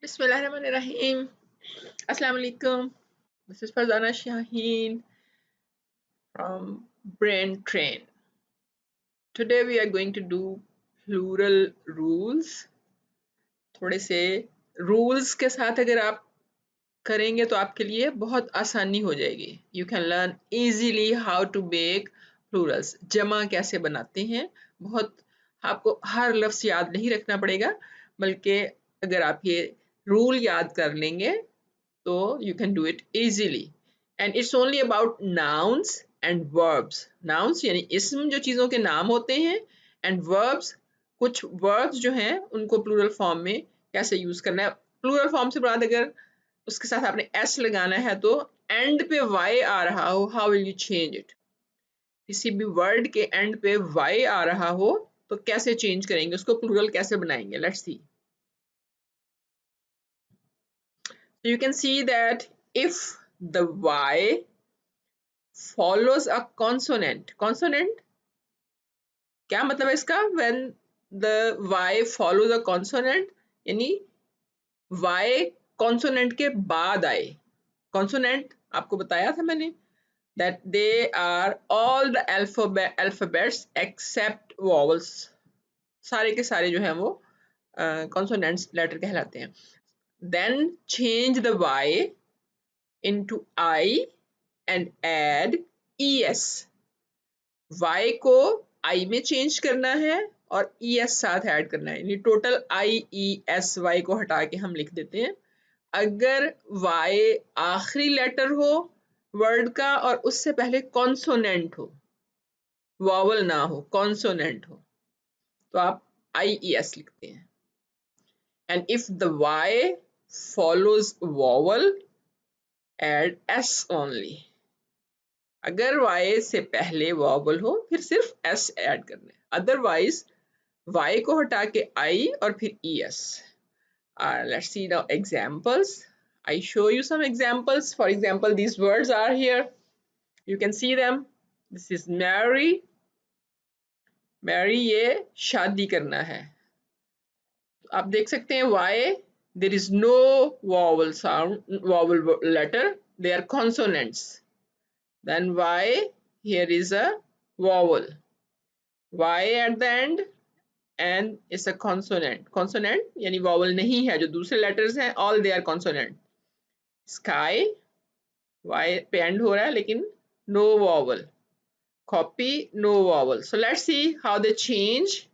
Bismillahirrahmanirrahim. Assalamu alaikum. This is Farzana Shaheen from Brain Train. Today we are going to do plural rules. थोड़े से rules के साथ अगर आप करेंगे तो आपके लिए बहुत आसानी हो जाएगी. You can learn easily how to make plurals. जमा कैसे बनाते हैं, बहुत आपको हर लफ्ज़ याद नहीं रखना पड़ेगा, बल्कि अगर आप ये रूल याद कर लेंगे तो you can do it easily. And it's only about nouns and verbs. Nouns यानी इसम जो चीज़ों के नाम होते हैं, and verbs कुछ verbs जो हैं उनको plural form में कैसे यूज़ करना है. Plural form से बाद अगर उसके साथ आपने s लगाना है तो end पे y आ रहा हो, how will you change it? किसी भी word के end पे y आ रहा हो तो कैसे change करेंगे, उसको plural कैसे बनाएंगे? Let's see. So you can see that if the y follows a consonant, consonant क्या मतलब है इसका? When the y follows a consonant यानी y consonant के बाद आए. Consonant आपको बताया था मैंने that they are all the alphabets except vowels. सारे के सारे जो हैं वो consonants letter कहलाते हैं. Then change the y into I and add es. y को I में चेंज करना है और es साथ ऐड करना है, यानी टोटल IES y को हटा के हम लिख देते हैं. अगर y आखिरी लेटर हो वर्ड का और उससे पहले कॉन्सोनेंट हो, वॉवल ना हो, कॉन्सोनेंट हो, तो आप IES लिखते हैं. And if the y follows vowel add s only. अगर y से पहले वॉवल हो फिर सिर्फ s ऐड करना है, अदरवाइज y को हटा के I और फिर es. Let's see now examples. I show you some examples. For example, these words are here. You can see them. This is marry. Marry ये शादी करना है. आप देख सकते हैं y, there is no vowel sound, vowel letter. They are consonants. Then y, here is a vowel. Y at the end and it's a consonant. Consonant यानी vowel नहीं है, जो दूसरे letters हैं all they are consonant. Sky, y पे end हो रहा है लेकिन no vowel. Copy, no vowel. So let's see how they change.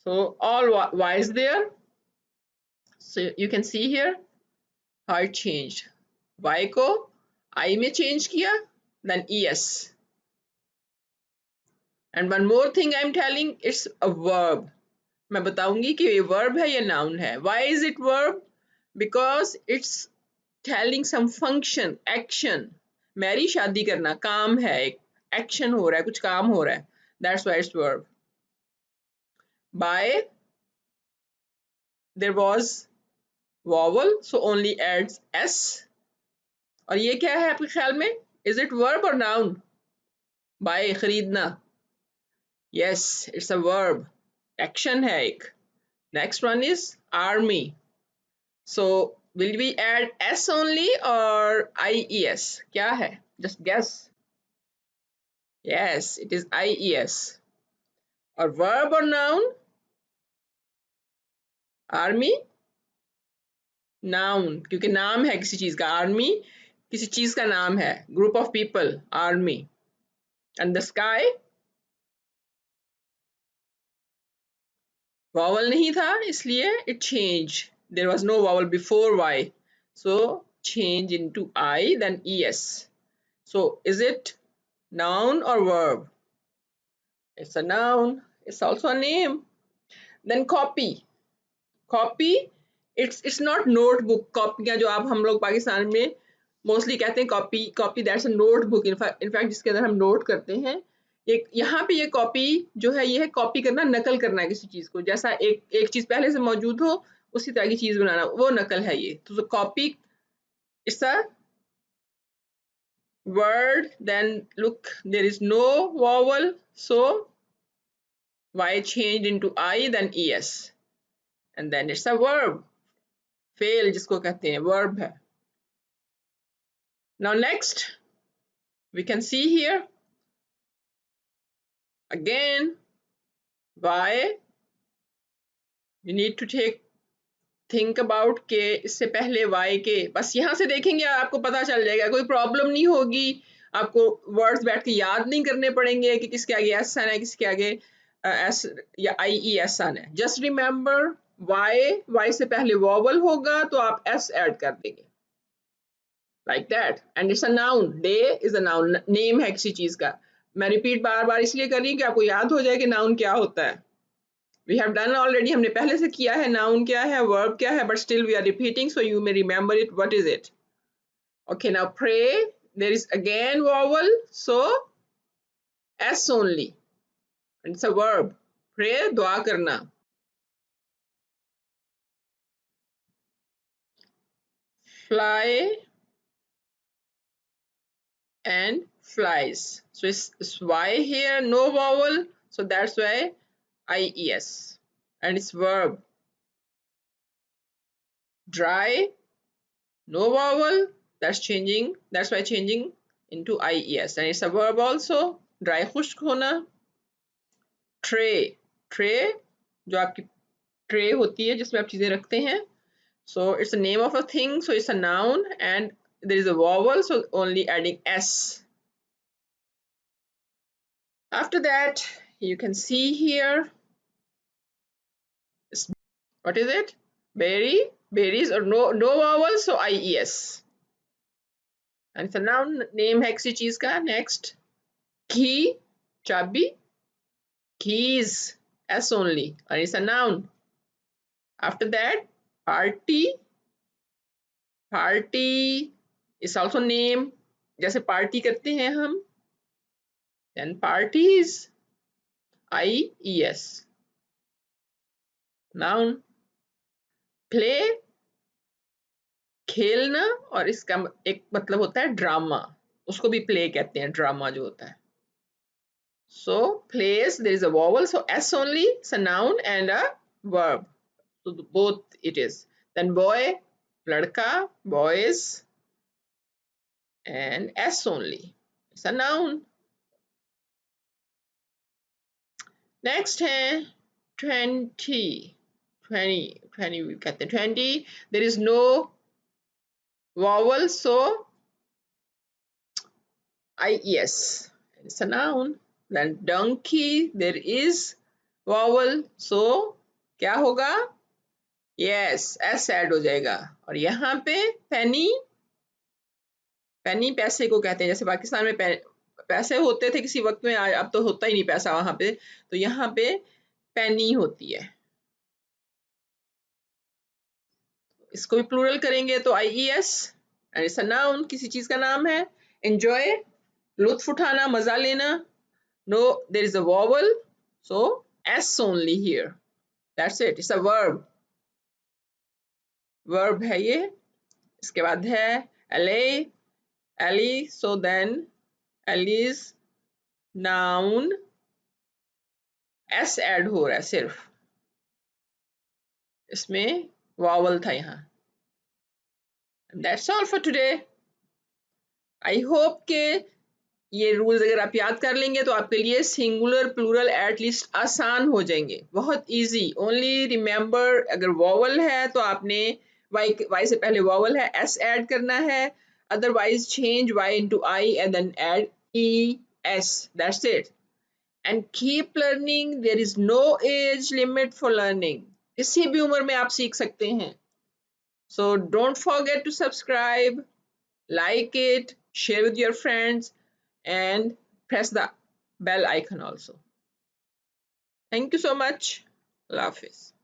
So all y is there. So you can see here how it changed. Y को I में change किया, then es. And one more thing I am telling, it's a verb. मैं बताऊंगी कि ये verb है या noun है. Why is it verb? Because it's telling some function, action. Marry शादी करना काम है, एक action हो रहा है, कुछ काम हो रहा है. That's why it's verb. By, there was vowel, so only adds s. और ये क्या है आपके ख्याल में? Is it verb or noun? Buy, खरीदना. Yes, it's a verb. Action है एक. Next one is army. So will we add s only or IES? क्या है? Just guess. Yes, it is IES. और verb or noun? Army? Noun, क्योंकि नाम है किसी चीज का. Army किसी चीज का नाम है. Group of people, army. And the sky? Vowel नहीं था इसलिए it changed. There was no vowel before y. So change into I then es. So is it noun or verb? It's a noun. It's also a name. Then copy. Copy, it's not notebook. कॉपियाँ जो आप हम लोग पाकिस्तान में mostly कहते हैं copy that's a notebook. In fact जिसके अंदर हम नोट करते हैं, एक यहाँ पे ये कॉपी जो है ये है कॉपी करना, नकल करना है किसी चीज को. जैसा एक चीज पहले से मौजूद हो उसी तरह की चीज बनाना, वो नकल है ये. तो copy it's a word. Then look, there is no vowel, so y changed into I then es. and then it's a verb. Fail जिसको कहते हैं verb है. Now next we can see here again why you need to think about के इससे पहले y के बस यहाँ से देखेंगे आपको पता चल जाएगा, कोई प्रॉब्लम नहीं होगी, आपको वर्ड्स बैठ के याद नहीं करने पड़ेंगे कि किसके आगे s आना है, किसके आगे s या IES आना है. जस्ट रिमेंबर y से पहले वॉवल होगा तो आप s ऐड कर देंगे like that, and it's a noun. Day is a noun, name है किसी चीज का. मैं रिपीट बार बार इसलिए कर रही हूँ कि आपको याद हो जाए कि नाउन क्या होता है. We have done already, हमने पहले से किया है. Noun क्या है, verb क्या है, but still we are repeating, so you may remember it. What is it? Okay, now pray. There is again vowel, so s only, and it's a verb. Pray, दुआ करना. Fly and flies. So it's y here, no vowel, so that's why IES, and it's verb. Dry, no vowel, that's why changing into IES, and it's a verb also. Dry खुश्क होना. Tray, tray जो आपकी tray होती है जिसमें आप चीजें रखते हैं, so it's the name of a thing, so it's a noun, and there is a vowel, so only adding s. After that you can see here, what is it? Berry, berries, or no vowel, so IES, and it's a noun, name है किसी चीज का. Next, key, चाबी, keys, s only, and it's a noun. After that, party, party is also name, जैसे party करते हैं हम, then parties, IES, noun. Play, खेलना, और इसका एक मतलब होता है ड्रामा, उसको भी प्ले कहते हैं, ड्रामा जो होता है. So plays, there is a vowel, so s only, it's a noun and a verb, so both it is. Then boy, ladka, boys, and s only, it's a noun. Next है 20 20 कहते हैं 20, there is no vowel, so IES, it's a noun. Then donkey, there is vowel, so क्या होगा? Yes, s add हो जाएगा. और यहाँ पे penny, penny पैसे को कहते हैं, जैसे पाकिस्तान में पैसे होते थे किसी वक्त में, अब तो होता ही नहीं पैसा वहां पे, तो यहाँ पे penny होती है. इसको भी प्लूरल करेंगे तो IES, and it's a noun, किसी चीज का नाम है. Enjoy, लुत्फ उठाना, मजा लेना. No, there is a vowel, so s only here. That's it. It's a verb. Verb है ये. इसके बाद है LA, Ellie, so then Ellie's noun, s add हो रहा है सिर्फ, इसमें vowel था यहाँ. That's all for today. I hope के ये रूल्स अगर आप याद कर लेंगे तो आपके लिए सिंगुलर प्लूरल एटलीस्ट आसान हो जाएंगे, बहुत इजी. ओनली रिमेंबर, अगर वॉवल है तो आपने y से पहले वॉवल है, s ऐड करना है, otherwise change y into I and then add ES. That's it. And keep learning. There is no age limit for learning. किसी भी उम्र में आप सीख सकते हैं. So don't forget to subscribe, like it, share with your friends, and press the bell icon also. Thank you so much. Allah Hafiz.